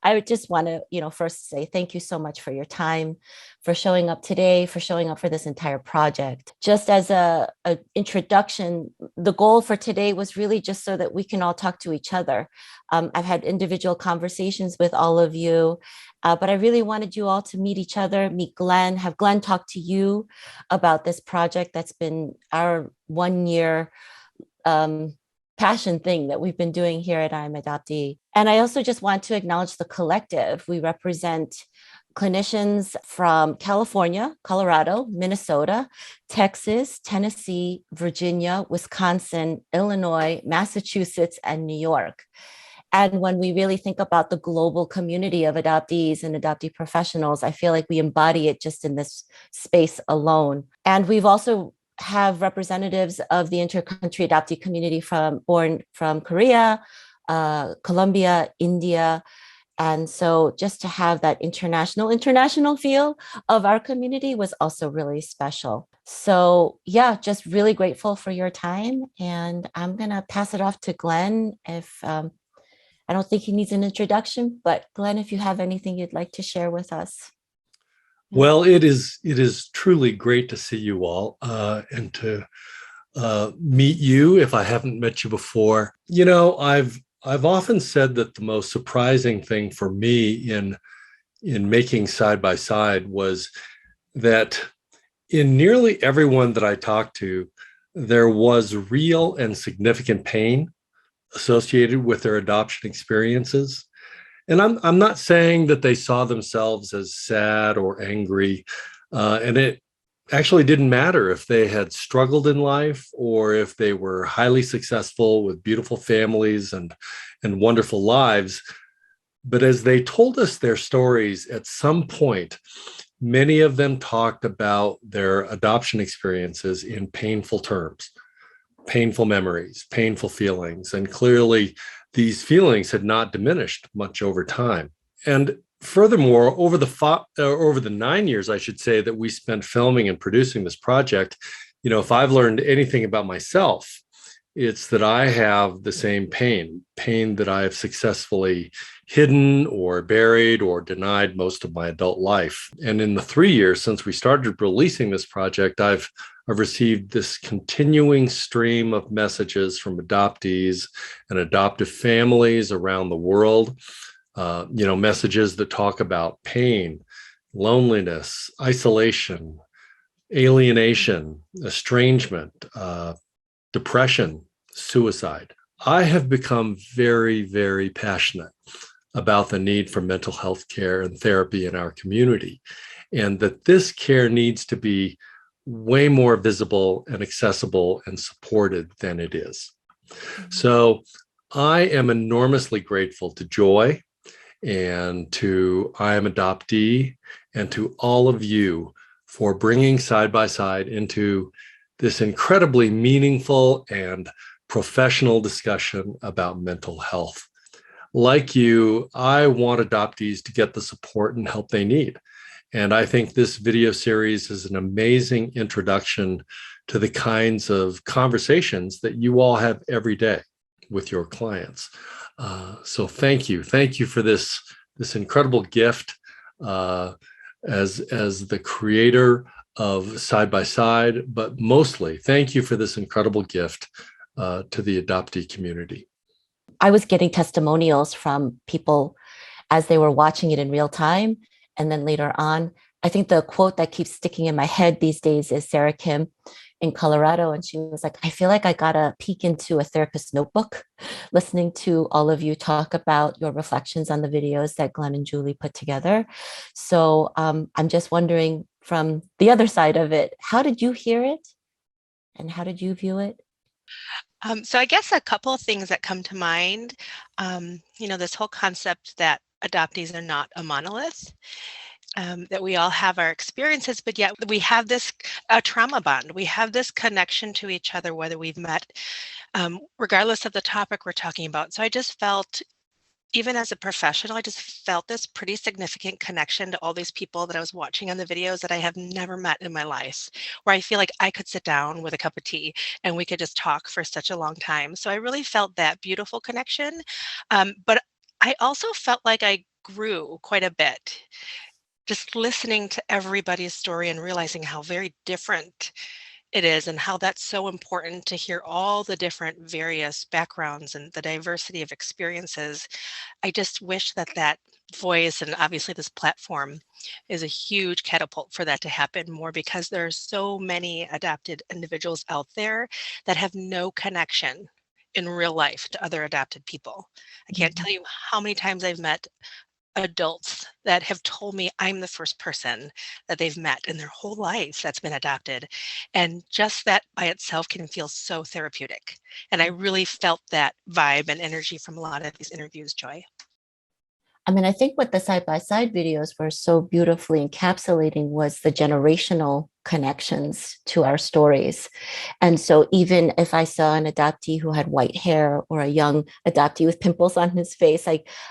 I would just want to, first say thank you so much for your time, for showing up today, for showing up for this entire project. Just as a introduction, the goal for today was really just so that we can all talk to each other. I've had individual conversations with all of you, but I really wanted you all to meet each other, meet Glenn, have Glenn talk to you about this project that's been our 1 year passion thing that we've been doing here at I'm Adoptee. And I also just want to acknowledge the collective. We represent clinicians from California, Colorado, Minnesota, Texas, Tennessee, Virginia, Wisconsin, Illinois, Massachusetts, and New York. And when we really think about the global community of adoptees and adoptee professionals, I feel like we embody it just in this space alone. And we've also have representatives of the intercountry adoptee community born from Korea, Colombia, India. And so just to have that international feel of our community was also really special. So yeah, just really grateful for your time. And I'm going to pass it off to Glenn if I don't think he needs an introduction, but Glenn, if you have anything you'd like to share with us. Well, it is truly great to see you all and to meet you if I haven't met you before. I've often said that the most surprising thing for me in making side by side was that in nearly everyone that I talked to, there was real and significant pain associated with their adoption experiences. And I'm not saying that they saw themselves as sad or angry. And it actually didn't matter if they had struggled in life or if they were highly successful with beautiful families and wonderful lives. But as they told us their stories, at some point, many of them talked about their adoption experiences in painful terms, painful memories, painful feelings. And clearly, these feelings had not diminished much over time. And furthermore, over the 9 years, I should say, that we spent filming and producing this project, if I've learned anything about myself, it's that I have the same pain that I have successfully hidden or buried or denied most of my adult life. And in the 3 years since we started releasing this project, I've received this continuing stream of messages from adoptees and adoptive families around the world, messages that talk about pain, loneliness, isolation, alienation, estrangement, depression, suicide. I have become very, very passionate about the need for mental health care and therapy in our community, and that this care needs to be way more visible and accessible and supported than it is. So I am enormously grateful to Joy and to I Am Adoptee and to all of you for bringing Side by Side into this incredibly meaningful and professional discussion about mental health. Like you, I want adoptees to get the support and help they need. And I think this video series is an amazing introduction to the kinds of conversations that you all have every day with your clients. So thank you. Thank you for this incredible gift as the creator of Side by Side, but mostly thank you for this incredible gift to the adoptee community. I was getting testimonials from people as they were watching it in real time. And then later on, I think the quote that keeps sticking in my head these days is Sarah Kim in Colorado. And she was like, I feel like I got a peek into a therapist's notebook, listening to all of you talk about your reflections on the videos that Glenn and Julie put together. So I'm just wondering from the other side of it, how did you hear it? And how did you view it? So I guess a couple of things that come to mind, this whole concept that adoptees are not a monolith, that we all have our experiences, but yet we have this trauma bond. We have this connection to each other, whether we've met, regardless of the topic we're talking about. So I just felt, even as a professional, I just felt this pretty significant connection to all these people that I was watching on the videos that I have never met in my life, where I feel like I could sit down with a cup of tea and we could just talk for such a long time. So I really felt that beautiful connection. But I also felt like I grew quite a bit. Just listening to everybody's story and realizing how very different it is and how that's so important to hear all the different various backgrounds and the diversity of experiences. I just wish that that voice and obviously this platform is a huge catapult for that to happen more because there are so many adopted individuals out there that have no connection in real life to other adopted people. I can't tell you how many times I've met adults that have told me I'm the first person that they've met in their whole life that's been adopted. And just that by itself can feel so therapeutic. And I really felt that vibe and energy from a lot of these interviews, Joy. I mean, I think what the side-by-side videos were so beautifully encapsulating was the generational connections to our stories. And so even if I saw an adoptee who had white hair or a young adoptee with pimples on his face,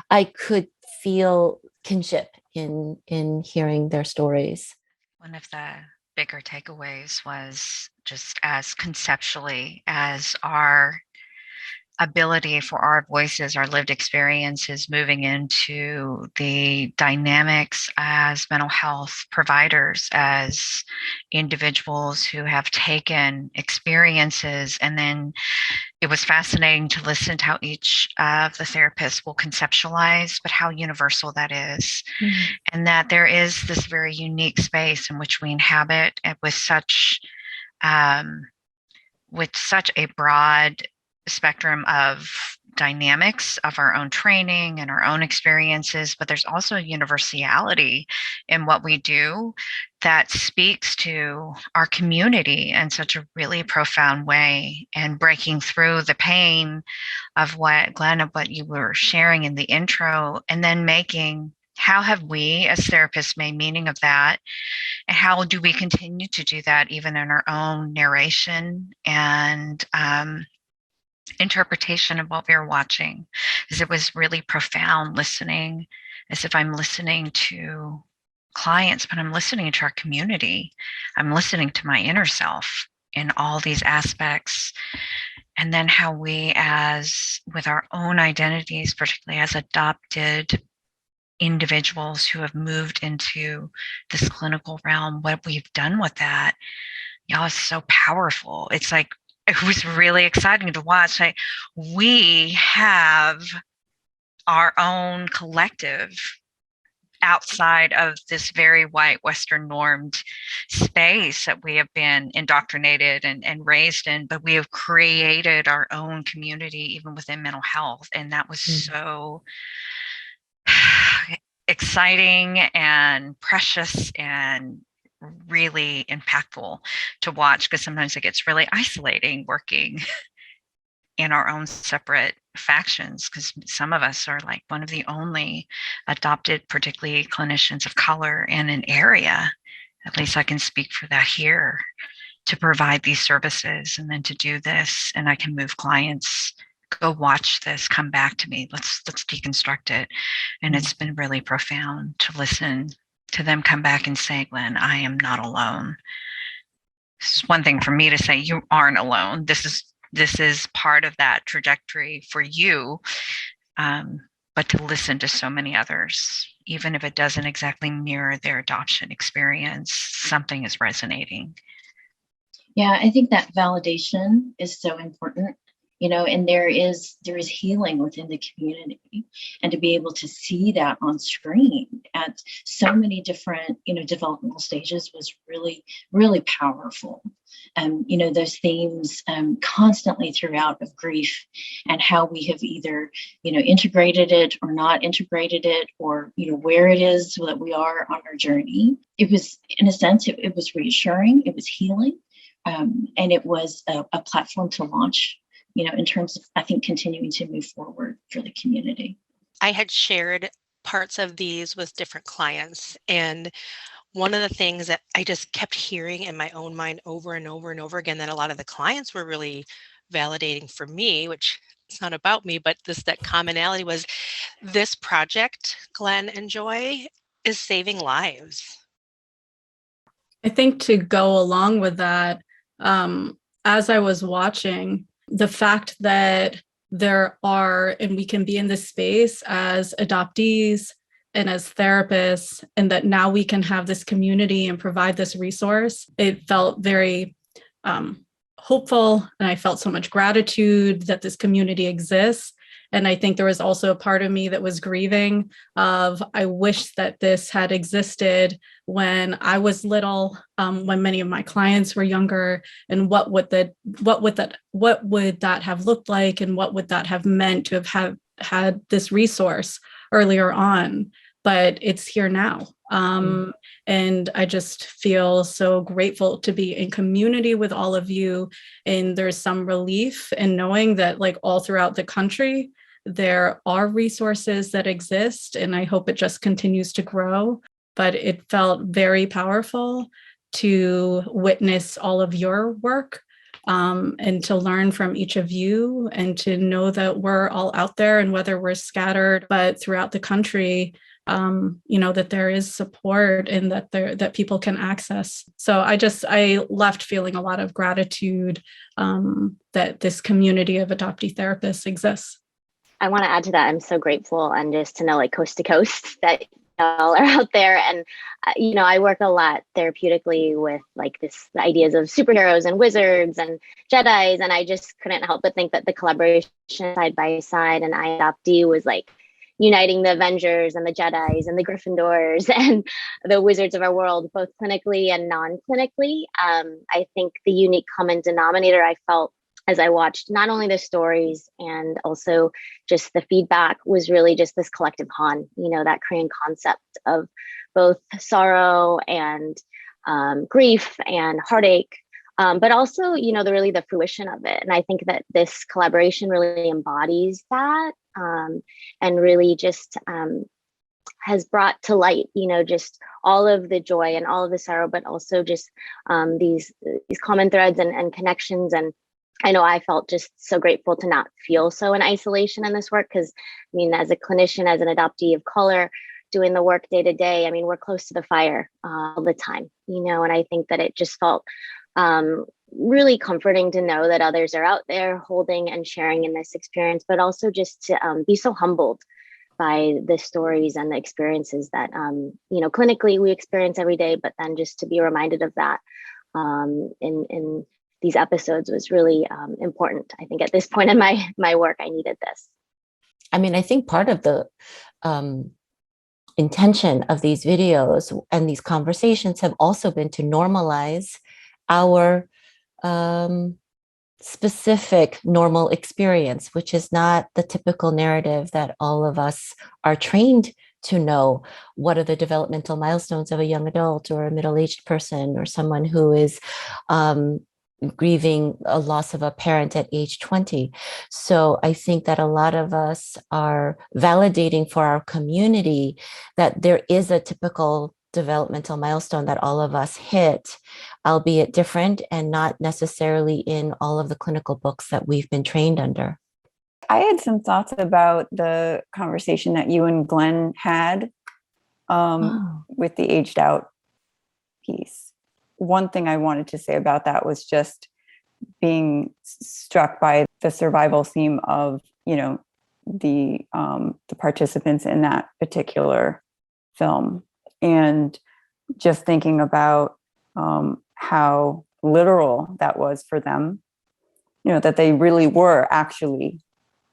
I could feel kinship in hearing their stories. One of the bigger takeaways was just as conceptually as our ability for our voices, our lived experiences moving into the dynamics as mental health providers, as individuals who have taken experiences. And then it was fascinating to listen to how each of the therapists will conceptualize, but how universal that is. Mm-hmm. And that there is this very unique space in which we inhabit with such a broad spectrum of dynamics of our own training and our own experiences, but there's also a universality in what we do that speaks to our community in such a really profound way, and breaking through the pain of what, Glenn, of what you were sharing in the intro, and then making, how have we as therapists made meaning of that? And how do we continue to do that even in our own narration and interpretation of what we were watching? Because it was really profound listening, as if I'm listening to clients, but I'm listening to our community. I'm listening to my inner self in all these aspects. And then how we, as with our own identities, particularly as adopted individuals who have moved into this clinical realm, what we've done with that, y'all, is so powerful. It's like, it was really exciting to watch. We have our own collective outside of this very white Western normed space that we have been indoctrinated and raised in, but we have created our own community even within mental health. And that was so exciting and precious and really impactful to watch, because sometimes it gets really isolating working in our own separate factions, because some of us are like one of the only adopted, particularly clinicians of color in an area. At least I can speak for that here, to provide these services and then to do this. And I can move clients, go watch this, come back to me, let's deconstruct it. And it's been really profound to listen to them come back and say, Glenn, I am not alone. This is one thing for me to say, you aren't alone. This is part of that trajectory for you. But to listen to so many others, even if it doesn't exactly mirror their adoption experience, something is resonating. Yeah, I think that validation is so important. And there is healing within the community, and to be able to see that on screen at so many different, developmental stages was really, really powerful. Those themes constantly throughout of grief, and how we have either, integrated it or not integrated it, or, where it is that we are on our journey. It was, in a sense, it was reassuring, it was healing, and it was a platform to launch, in terms of, I think, continuing to move forward for the community. I had shared parts of these with different clients, and one of the things that I just kept hearing in my own mind over and over and over again, that a lot of the clients were really validating for me, which it's not about me, but that commonality was, this project, Glenn and Joy, is saving lives. I think to go along with that, as I was watching, the fact that there are, and we can be in this space as adoptees, and as therapists, and that now we can have this community and provide this resource, it felt very hopeful. And I felt so much gratitude that this community exists. And I think there was also a part of me that was grieving of, I wish that this had existed when I was little, when many of my clients were younger, and what would that have looked like, and what would that have meant to have had this resource earlier on. But it's here now. And I just feel so grateful to be in community with all of you. And there's some relief in knowing that, like, all throughout the country, there are resources that exist, and I hope it just continues to grow. But it felt very powerful to witness all of your work, and to learn from each of you, and to know that we're all out there, and whether we're scattered, but throughout the country, that there is support, and that people can access. So I left feeling a lot of gratitude that this community of adoptee therapists exists. I want to add to that. I'm so grateful, and just to know, like, coast to coast, that y'all are out there. And I work a lot therapeutically with, like, the ideas of superheroes and wizards and Jedis, and I just couldn't help but think that the collaboration side by side and iAdoptee was like uniting the Avengers and the Jedis and the Gryffindors and the wizards of our world, both clinically and non-clinically. I think the unique common denominator I felt as I watched not only the stories and also just the feedback was really just this collective Han, that Korean concept of both sorrow and grief and heartache, but also, the fruition of it. And I think that this collaboration really embodies that, and really just has brought to light, just all of the joy and all of the sorrow, but also just these common threads and connections. And I know I felt just so grateful to not feel so in isolation in this work, because as a clinician, as an adoptee of color, doing the work day to day, we're close to the fire all the time, and I think that it just felt really comforting to know that others are out there holding and sharing in this experience, but also just to be so humbled by the stories and the experiences that, clinically we experience every day, but then just to be reminded of that in these episodes was really important. I think at this point in my work, I needed this. I think part of the intention of these videos and these conversations have also been to normalize our specific normal experience, which is not the typical narrative that all of us are trained to know. What are the developmental milestones of a young adult or a middle-aged person or someone who is grieving a loss of a parent at age 20. So I think that a lot of us are validating for our community that there is a typical developmental milestone that all of us hit, albeit different and not necessarily in all of the clinical books that we've been trained under. I had some thoughts about the conversation that you and Glenn had with the aged out piece. One thing I wanted to say about that was just being struck by the survival theme of, the participants in that particular film, and just thinking about how literal that was for them, that they really were actually,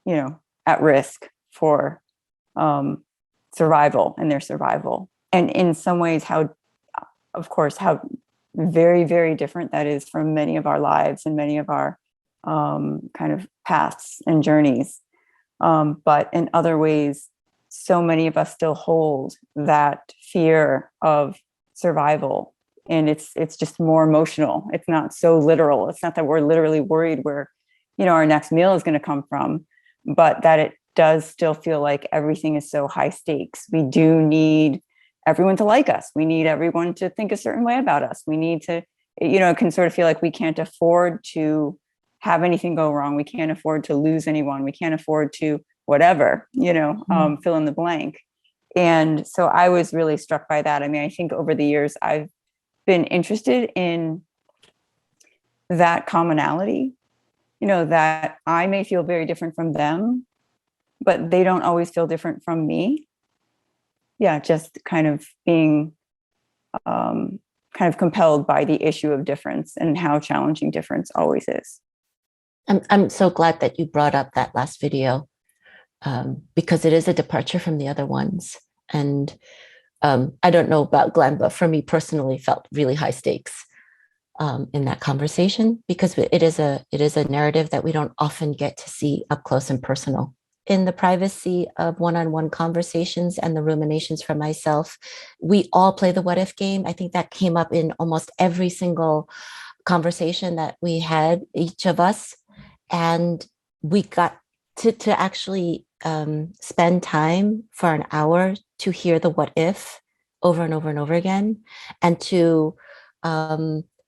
at risk for survival and their survival. And in some ways, how very, very different that is from many of our lives and many of our kind of paths and journeys. But in other ways, so many of us still hold that fear of survival. And it's just more emotional. It's not so literal. It's not that we're literally worried where, our next meal is going to come from, but that it does still feel like everything is so high stakes. We do need everyone to like us. We need everyone to think a certain way about us. We need to, it can sort of feel like we can't afford to have anything go wrong. We can't afford to lose anyone. We can't afford to whatever, fill in the blank. And so I was really struck by that. I think over the years, I've been interested in that commonality, that I may feel very different from them, but they don't always feel different from me. just kind of being kind of compelled by the issue of difference and how challenging difference always is. I'm so glad that you brought up that last video, because it is a departure from the other ones. And I don't know about Glenn, but for me personally, felt really high stakes in that conversation, because it is a narrative that we don't often get to see up close and personal. In the privacy of one-on-one conversations and the ruminations for myself, we all play the what if game. I think that came up in almost every single conversation that we had, each of us. And we got to actually spend time for an hour to hear the what if over and over and over again, and to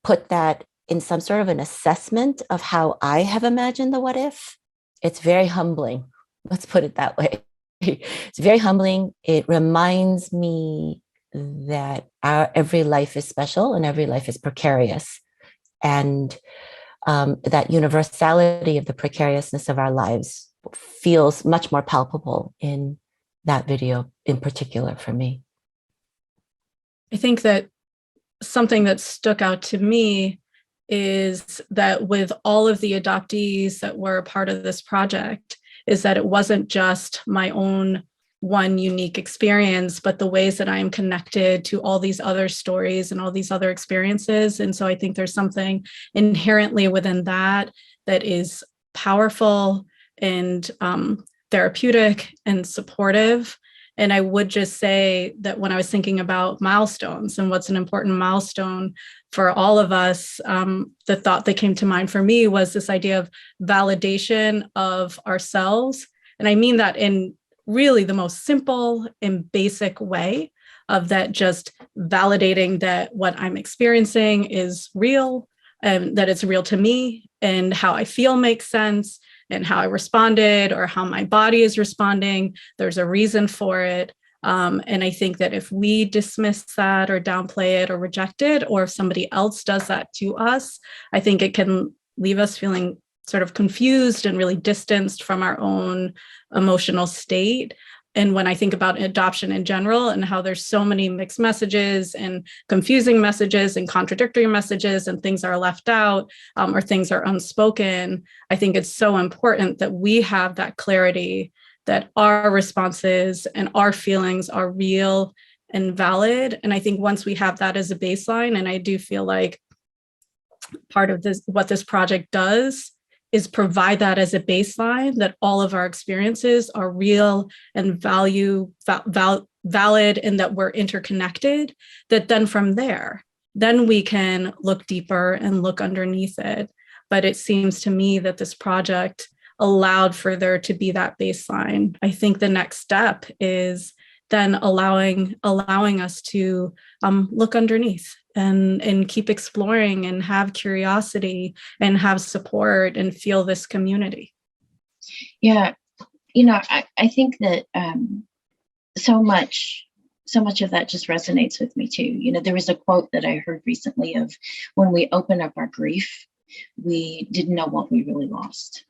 put that in some sort of an assessment of how I have imagined the what if. It's very humbling. Let's put it that way. It's very humbling. It reminds me that every life is special and every life is precarious. And that universality of the precariousness of our lives feels much more palpable in that video in particular for me. I think that something that stuck out to me is that with all of the adoptees that were a part of this project, is that it wasn't just my own one unique experience, but the ways that I am connected to all these other stories and all these other experiences. And so I think there's something inherently within that that is powerful and therapeutic and supportive. And I would just say that when I was thinking about milestones and what's an important milestone for all of us, the thought that came to mind for me was this idea of validation of ourselves. And I mean that in really the most simple and basic way of that, just validating that what I'm experiencing is real, and that it's real to me, and how I feel makes sense, and how I responded or how my body is responding. There's a reason for it. And I think that if we dismiss that or downplay it or reject it, or if somebody else does that to us, I think it can leave us feeling sort of confused and really distanced from our own emotional state. And when I think about adoption in general and how there's so many mixed messages and confusing messages and contradictory messages, and things are left out or things are unspoken, I think it's so important that we have that clarity that our responses and our feelings are real and valid. And I think once we have that as a baseline, and I do feel like part of this, what this project does, is provide that as a baseline, that all of our experiences are real and valid, and that we're interconnected, that then from there, then we can look deeper and look underneath it. But it seems to me that this project allowed for there to be that baseline. I think the next step is then allowing us to look underneath and keep exploring and have curiosity and have support and feel this community. Yeah, I think that so much of that just resonates with me too. There was a quote that I heard recently of, when we open up our grief, we didn't know what we really lost.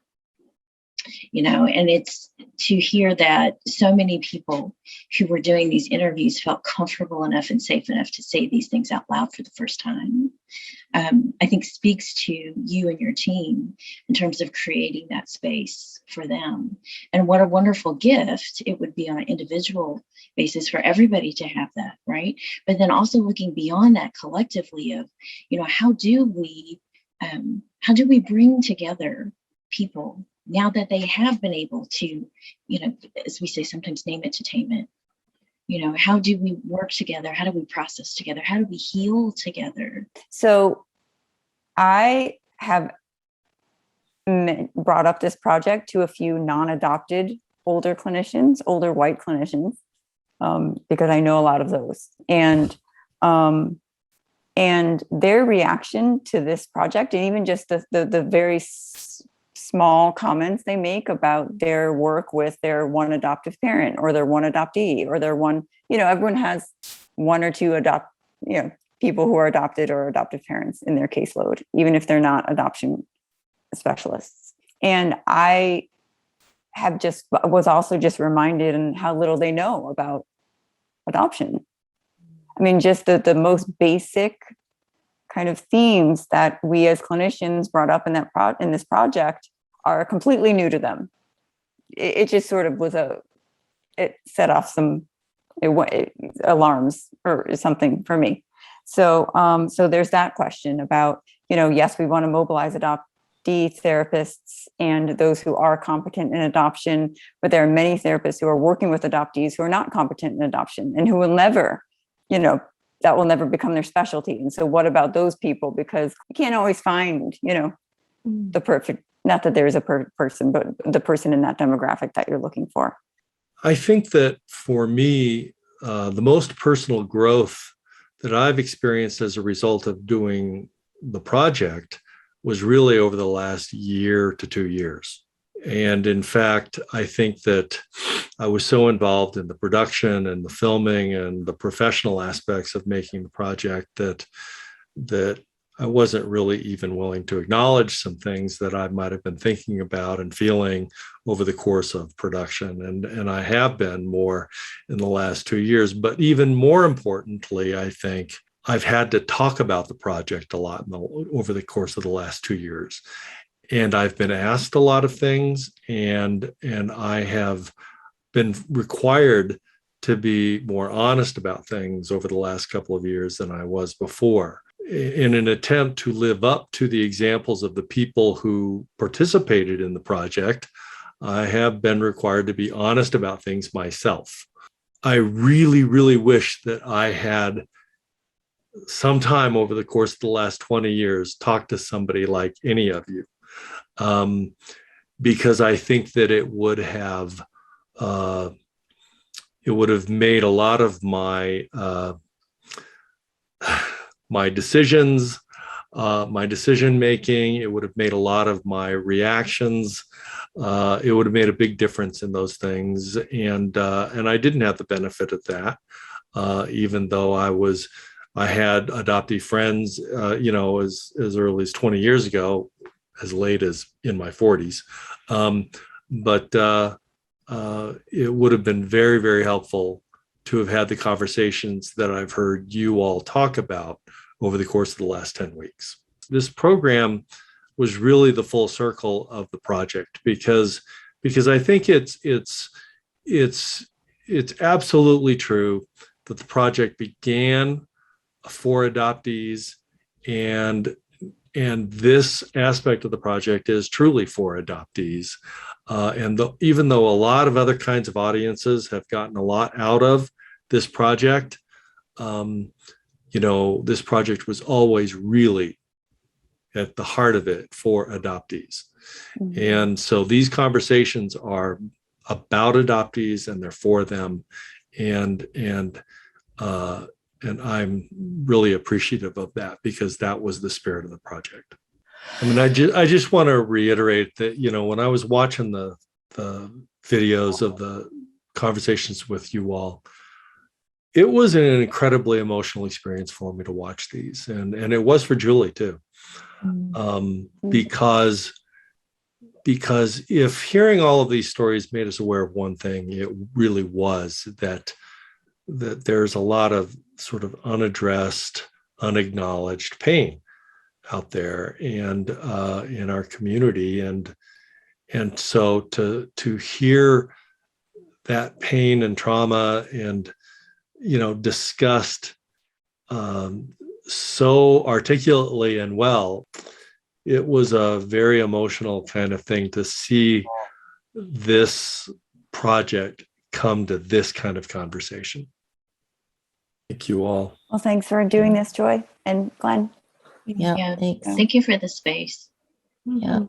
And it's to hear that so many people who were doing these interviews felt comfortable enough and safe enough to say these things out loud for the first time, I think speaks to you and your team in terms of creating that space for them. And what a wonderful gift it would be on an individual basis for everybody to have that, right? But then also looking beyond that collectively of, how do we bring together people now that they have been able to, as we say, sometimes name it to tame it. How do we work together? How do we process together? How do we heal together? So I have brought up this project to a few non-adopted older white clinicians, because I know a lot of those. And their reaction to this project, and even just the very small comments they make about their work with their one adoptive parent or their one adoptee or their one, everyone has one or two people who are adopted or adoptive parents in their caseload, even if they're not adoption specialists. And I was also just reminded on how little they know about adoption. I mean, just the most basic kind of themes that we as clinicians brought up in in this project are completely new to them. It just sort of it set off some alarms or something for me. So there's that question about, yes, we want to mobilize adoptee therapists and those who are competent in adoption, but there are many therapists who are working with adoptees who are not competent in adoption and who will never, that will never become their specialty. And so what about those people? Because you can't always find, the perfect, not that there is a perfect person, but the person in that demographic that you're looking for. I think that for me, the most personal growth that I've experienced as a result of doing the project was really over the last year to 2 years. And in fact, I think that I was so involved in the production and the filming and the professional aspects of making the project that I wasn't really even willing to acknowledge some things that I might have been thinking about and feeling over the course of production. And I have been more in the last 2 years. But even more importantly, I think I've had to talk about the project a lot over the course of the last 2 years. And I've been asked a lot of things, and I have been required to be more honest about things over the last couple of years than I was before, in an attempt to live up to the examples of the people who participated in the project. I have been required to be honest about things myself. I really, really wish that I had sometime over the course of the last 20 years talked to somebody like any of you, because I think that it would have made a lot of my my decisions, my decision making. It would have made a lot of my reactions. It would have made a big difference in those things, and I didn't have the benefit of that, even though I had adoptee friends, as early as 20 years ago, as late as in my 40s. But it would have been very, very helpful to have had the conversations that I've heard you all talk about over the course of the last 10 weeks. This program was really the full circle of the project because I think it's absolutely true that the project began for adoptees, and this aspect of the project is truly for adoptees. Even though a lot of other kinds of audiences have gotten a lot out of this project, this project was always really at the heart of it for adoptees. Mm-hmm. And so these conversations are about adoptees and they're for them. And I'm really appreciative of that because that was the spirit of the project. I mean, I just want to reiterate that, when I was watching the videos of the conversations with you all, it was an incredibly emotional experience for me to watch these. And it was for Julie too. Because if hearing all of these stories made us aware of one thing, it really was that there's a lot of sort of unaddressed, unacknowledged pain out there and in our community. And so to hear that pain and trauma and, discussed so articulately and well, it was a very emotional kind of thing to see this project come to this kind of conversation. Thank you all. Well, thanks for doing this, Joy and Glenn. Yeah, thanks. Thank you for the space. Yeah.